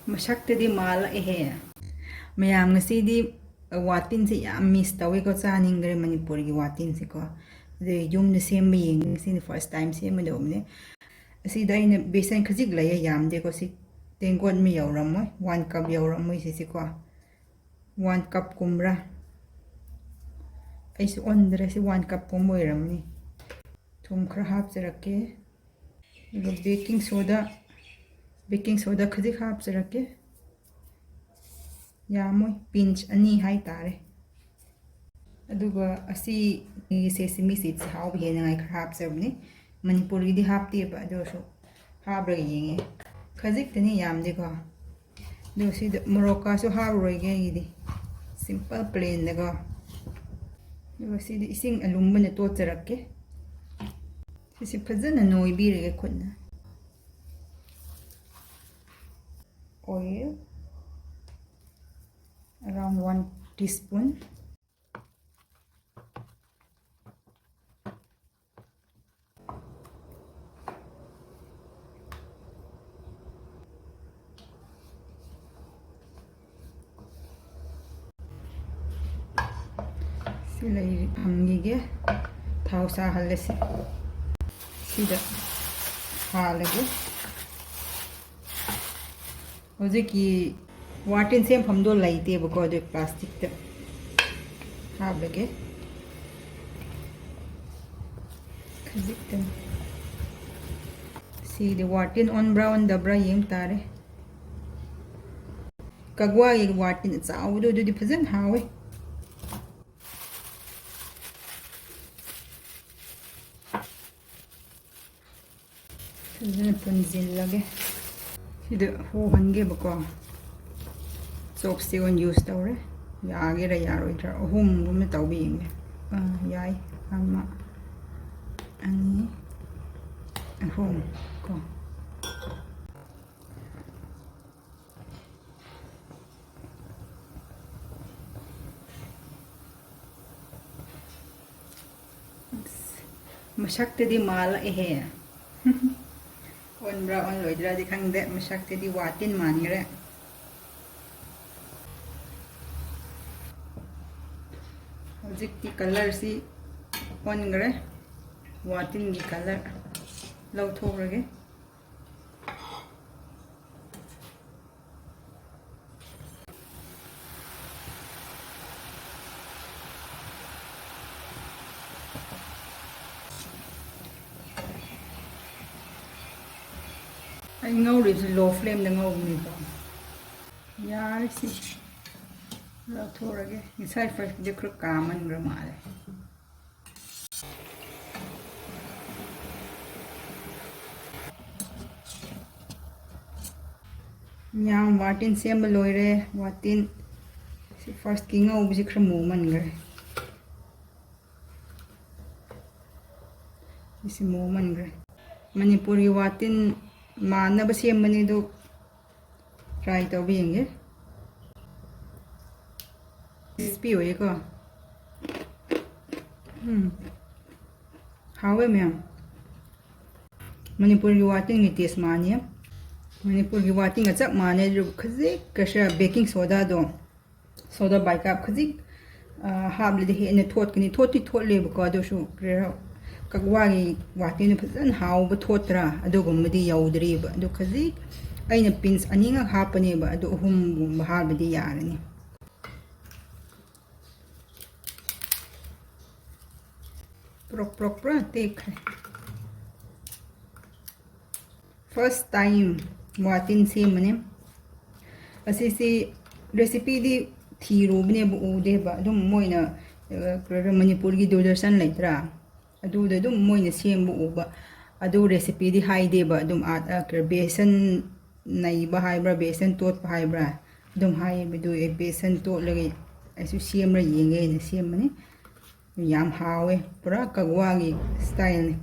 ꯃꯁꯛꯇꯗꯤ ꯃꯥꯜꯂꯛꯑꯦꯍꯦ ꯃꯌꯥꯝ ꯉꯁꯤꯗꯤ ꯋꯥꯇꯤꯟꯁꯦ ꯌꯥꯝ ꯃꯤꯁ ꯇꯧꯋꯦꯀꯣ ꯆꯥꯅꯤꯡꯈ꯭ꯔꯦ ꯃꯅꯤꯄꯨꯔꯒꯤ ꯋꯥꯇꯤꯟꯁꯦꯀꯣ ꯑꯗꯨ ꯌꯨꯝꯗ ꯁꯦꯝꯕ ꯌꯦꯡꯉꯤ ꯁꯤꯅ ꯐꯥꯔꯁ ꯇꯥꯏꯝ ꯁꯦꯝꯒꯗꯧꯕꯅꯦ ꯑꯁꯤꯗ ꯑꯩꯅ ꯕꯦꯁꯟ ꯈꯖꯤꯛ ꯂꯩꯌꯦ ꯌꯥꯝꯗꯦꯀꯣ ꯁꯤ ꯇꯦꯡꯀꯣꯠ ꯑꯃ ꯌꯧꯔꯝꯃꯣꯏ 1 ꯀꯞ ꯌꯧꯔꯝꯃꯣꯏ ꯁꯤꯁꯦꯀꯣ 1 ꯀꯞ ꯀꯨꯝꯕ꯭ꯔꯥ ꯑꯩꯁꯨ ꯑꯣꯟꯗ꯭ꯔꯦ ꯁꯤ 1 ꯀꯞ ꯀꯨꯝꯕ ꯑꯣꯏꯔꯝꯅꯤ ꯊꯨꯝ ꯈꯔ ꯍꯥꯞꯆꯔꯛꯀꯦ ꯑꯗꯨꯒ ꯕꯦꯀꯤꯡ ꯁꯣꯗꯥ ꯈꯖꯤꯛ ꯍꯥꯞꯆꯔꯛꯀꯦ ꯌꯥꯝꯃꯣꯏ ꯄꯤꯟꯆ 2 ꯍꯥꯏꯇꯥꯔꯦ ꯑꯗꯨꯒ ꯑꯁꯤ ꯁꯦꯁꯃꯤ ꯁꯤꯗ꯭ꯁ ꯍꯥꯎꯕ ꯍꯦꯟꯅꯉꯥꯏ ꯈꯔ ꯍꯥꯞꯆꯕꯅꯤ ꯃꯅꯤꯄꯨꯔꯒꯤꯗꯤ ꯍꯥꯞꯇꯦꯕ ꯑꯗꯨ ꯑꯣꯏꯔꯁꯨ ꯍꯥꯞꯔꯒ ꯌꯦꯡꯉꯦ ꯈꯖꯤꯛꯇꯅꯤ ꯌꯥꯝꯗꯦꯀꯣ ꯑꯗꯨꯒ ꯁꯤꯗ ꯃꯣꯔꯣꯛꯀꯥꯁꯨ ꯍꯥꯞꯔꯣꯏꯒꯦ ꯑꯩꯒꯤꯗꯤ ꯁꯤꯝꯄꯜ ꯄ꯭ꯂꯦꯟꯗꯀꯣ ꯑꯗꯨꯒ ꯁꯤꯗꯤ ꯏꯁꯤꯡ ꯑꯂꯨꯝꯕꯅ ꯇꯣꯠꯆꯔꯛꯀꯦ ꯁꯤꯁꯦ ꯐꯖꯅ ꯅꯣꯏꯕꯤꯔꯒꯦ ꯈꯨꯠꯅ oil around 1 teaspoon ꯁꯤꯂꯩ ꯍꯪꯒꯤꯒꯦ ꯊꯥꯎ ꯁꯥꯍꯜꯂꯁꯤ ꯁꯤꯗ ꯍꯥꯜꯂꯒꯦ ꯍꯧꯖꯤꯛꯀꯤ ꯋꯥꯇꯤꯟ ꯁꯦꯝꯐꯝꯗꯣ ꯂꯩꯇꯦꯕꯀꯣ ꯑꯗꯨ ꯄ꯭ꯂꯥꯁꯇꯤꯛꯇ ꯍꯥꯞꯂꯒꯦ ꯈꯖꯤꯛꯇꯪ ꯁꯤꯗꯤ ꯋꯥꯇꯤꯟ ꯑꯣꯟꯕ꯭ꯔꯥ ꯑꯣꯟꯗꯕ꯭ꯔꯥ ꯌꯦꯡ ꯇꯥꯔꯦ ꯀꯒꯋꯥꯒꯤ ꯋꯥꯇꯤꯟ ꯆꯥꯎꯕꯗꯣ ꯑꯗꯨꯗꯤ ꯐꯖꯅ ꯍꯥꯎꯋꯦ ꯐꯖꯅ ꯄꯨꯟꯁꯤꯜꯂꯒꯦ ꯁꯤꯗ ꯍꯣꯍꯟꯒꯦꯕꯀꯣ ꯆꯣꯞꯁꯇꯤꯛ ꯑꯣꯏꯅ ꯌꯨꯁ ꯇꯧꯔꯦ ꯌꯥꯒꯦꯔꯥ ꯌꯥꯔꯣꯏꯗ꯭ꯔꯥ 3ꯒꯨꯝꯕ ꯇꯧꯕ ꯌꯦꯡꯒꯦ ꯌꯥꯏ 1 2 3 ꯀꯣ ꯃꯁꯛꯇꯗꯤ ꯃꯥꯜꯂꯛꯑꯦꯍꯦ ꯑꯣꯟꯕ꯭ꯔꯥ ꯑꯣꯟꯂꯣꯏꯗ꯭ꯔꯥꯗꯤ ꯈꯪꯗꯦ ꯃꯁꯛꯇꯗꯤ ꯋꯥꯇꯤꯟ ꯃꯥꯟꯈ꯭ꯔꯦ ꯍꯧꯖꯤꯛꯇꯤ ꯀꯂꯔꯁꯤ ꯑꯣꯟꯈ꯭ꯔꯦ ꯋꯥꯇꯤꯟꯒꯤ ꯀꯂꯔ ꯂꯧꯊꯣꯛꯔꯒꯦ ꯑꯩ ꯉꯧꯔꯤꯕꯁꯤ ꯂꯣ ꯐ꯭ꯂꯦꯝꯗ ꯉꯧꯕꯅꯤꯀꯣ ꯌꯥꯔꯦ ꯁꯤ ꯂꯧꯊꯣꯛꯔꯒꯦ ꯉꯁꯥꯏ ꯐꯥꯔꯁꯇꯗꯤ ꯈꯔ ꯀꯥꯃꯟꯈ꯭ꯔ ꯃꯥꯜꯂꯦ ꯌꯥꯝ ꯋꯥꯇꯤꯟ ꯁꯦꯝꯕ ꯂꯣꯏꯔꯦ ꯋꯥꯇꯤꯟ ꯁꯤ ꯐꯥꯔꯁꯀꯤ ꯉꯧꯕꯁꯤ ꯈꯔ ꯃꯨꯃꯟꯈ꯭ꯔꯦ ꯁꯤ ꯃꯨꯃꯟꯈ꯭ꯔꯦ ꯃꯅꯤꯄꯨꯔꯒꯤ ꯋꯥꯇꯤꯟ ꯃꯥꯟꯅꯕ ꯁꯦꯝꯕꯅꯤ ꯑꯗꯨ ꯇ꯭ꯔꯥꯏ ꯇꯧꯕ ꯌꯦꯡꯒꯦ crispy ꯑꯣꯏꯌꯦꯀꯣ ꯍꯥꯎꯋꯦ ꯃꯌꯥꯝ ꯃꯅꯤꯄꯨꯔꯒꯤ ꯋꯥꯇꯤꯟꯒꯤ ꯇꯦꯁ ꯃꯥꯟꯅꯩ ꯃꯅꯤꯄꯨꯔꯒꯤ ꯋꯥꯇꯤꯟꯒ ꯆꯞ ꯃꯥꯟꯅꯩ ꯑꯗꯨ ꯈꯖꯤꯛ ꯈꯔ ꯕꯦꯀꯤꯡ ꯁꯣꯗꯥꯗꯣ ꯁꯣꯗꯥ ꯕꯥꯏꯀꯥꯞ ꯈꯖꯤꯛ ꯍꯥꯞꯂꯗꯤ ꯍꯦꯟꯅ ꯊꯣꯠꯀꯅꯤ ꯊꯣꯠꯇꯤ ꯊꯣꯠꯂꯦꯕꯀꯣ ꯑꯗꯨꯁꯨ ꯀꯛꯋꯥꯒꯤ ꯋꯥꯇꯤꯟꯗꯨ ꯐꯖꯅ ꯍꯥꯎꯕ ꯊꯣꯠꯇ꯭ꯔꯥ ꯑꯗꯨꯒꯨꯝꯕꯗꯤ ꯌꯧꯗ꯭ꯔꯤꯕ ꯑꯗꯨ ꯈꯖꯤꯛ ꯑꯩꯅ ꯄꯤꯟꯁ 2ꯉꯛ ꯍꯥꯞꯄꯅꯦꯕ ꯑꯗꯨ 3ꯒꯨꯝꯕ ꯍꯥꯞꯕꯗꯤ ꯌꯥꯔꯅꯤ ꯄ꯭ꯔꯣꯛ ꯇꯦꯛꯈ꯭ꯔꯦ ꯐꯥꯔꯁ ꯇꯥꯏꯝ ꯋꯥꯇꯤꯟ ꯁꯦꯝꯕꯅꯦ ꯑꯁꯤꯁꯤ ꯔꯦꯁꯤꯄꯤꯗꯤ ꯊꯤꯔꯨꯕꯅꯦꯕ ꯎꯗꯦꯕ ꯑꯗꯨꯝ ꯃꯣꯏꯅ ꯃꯅꯤꯄꯨꯔꯒꯤ ꯗꯨꯔꯗꯔꯁꯟ ꯂꯩꯇ꯭ꯔꯥ ꯑꯗꯨꯗ ꯑꯗꯨꯝ ꯃꯣꯏꯅ ꯁꯦꯝꯕ ꯎꯕ ꯑꯗꯨ ꯔꯦꯁꯤꯄꯤꯗꯤ ꯍꯥꯏꯗꯦꯕ ꯑꯗꯨꯝ ꯕꯦꯁꯟ ꯅꯩꯕ ꯍꯥꯏꯕ꯭ꯔꯥ ꯕꯦꯁꯟ ꯇꯣꯠꯄ ꯍꯥꯏꯕ꯭ꯔꯥ ꯑꯗꯨꯝ ꯍꯥꯏꯌꯦꯕ ꯑꯗꯨ ꯕꯦꯁꯟ ꯇꯣꯠꯂꯒ ꯑꯩꯁꯨ ꯁꯦꯝꯕ꯭ꯔꯥ ꯌꯦꯡꯒꯦ ꯍꯥꯏꯅ ꯁꯦꯝꯕꯅꯤ ꯌꯥꯝ ꯍꯥꯎꯋꯦ ꯄꯨꯔꯥ ꯀꯛꯋꯥꯒꯤ ꯁ꯭ꯇꯥꯏꯜꯅꯤ